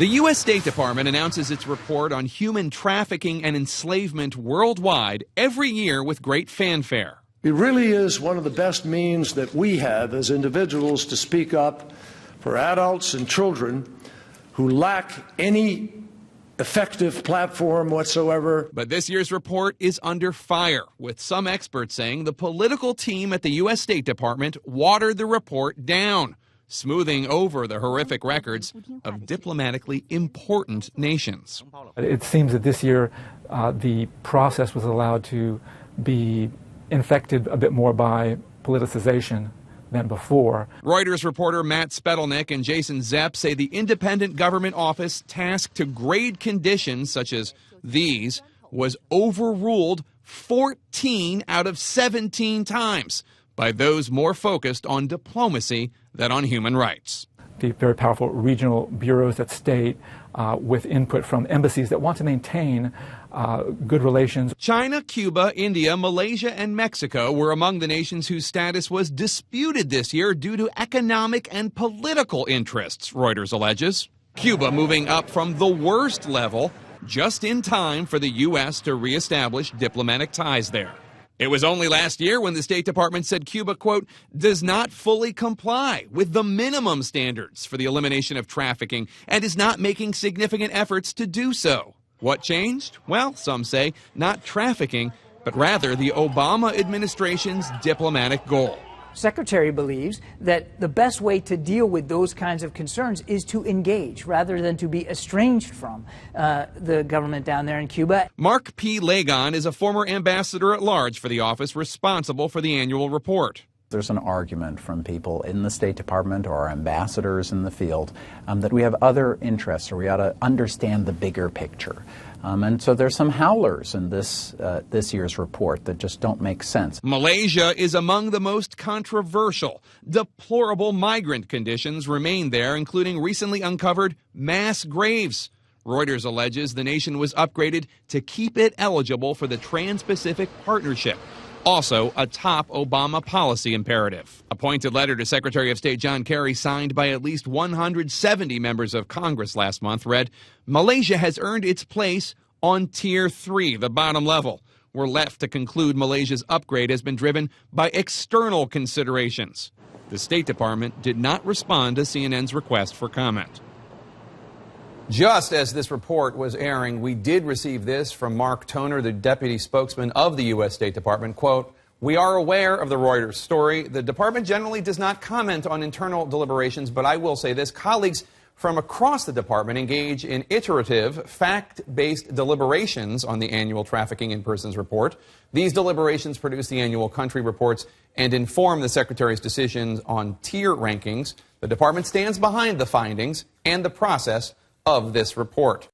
The U.S. State Department announces its report on human trafficking and enslavement worldwide every year with great fanfare. It really is one of the best means that we have as individuals to speak up for adults and children who lack any effective platform whatsoever. But this year's report is under fire, with some experts saying the political team at the U.S. State Department watered the report down, smoothing over the horrific records of diplomatically important nations. It seems that this year the process was allowed to be infected a bit more by politicization than before. Reuters reporter Matt Spetelnik and Jason Dept say the independent government office tasked to grade conditions such as these was overruled 14 out of 17 times by those more focused on diplomacy than on human rights. The very powerful regional bureaus at state with input from embassies that want to maintain good relations. China, Cuba, India, Malaysia, and Mexico were among the nations whose status was disputed this year due to economic and political interests, Reuters alleges. Cuba moving up from the worst level just in time for the U.S. to reestablish diplomatic ties there. It was only last year when the State Department said Cuba, quote, does not fully comply with the minimum standards for the elimination of trafficking and is not making significant efforts to do so. What changed? Well, some say not trafficking, but rather the Obama administration's diplomatic goal. Secretary believes that the best way to deal with those kinds of concerns is to engage rather than to be estranged from the government down there in Cuba. Mark P. Lagon is a former ambassador at large for the office responsible for the annual report. There's an argument from people in the State Department or ambassadors in the field that we have other interests, or we ought to understand the bigger picture. And so there's some howlers in this year's report that just don't make sense. Malaysia is among the most controversial. Deplorable migrant conditions remain there, including recently uncovered mass graves. Reuters alleges the nation was upgraded to keep it eligible for the Trans-Pacific Partnership, also a top Obama policy imperative. A pointed letter to Secretary of State John Kerry signed by at least 170 members of Congress last month read, Malaysia has earned its place on Tier 3, the bottom level. We're left to conclude Malaysia's upgrade has been driven by external considerations. The State Department did not respond to CNN's request for comment. Just as this report was airing, we did receive this from Mark Toner, the deputy spokesman of the U.S. State Department. Quote, we are aware of the Reuters story. The department generally does not comment on internal deliberations, but I will say this. Colleagues from across the department engage in iterative, fact-based deliberations on the annual Trafficking in Persons report. These deliberations produce the annual country reports and inform the Secretary's decisions on tier rankings. The department stands behind the findings and the process of this report.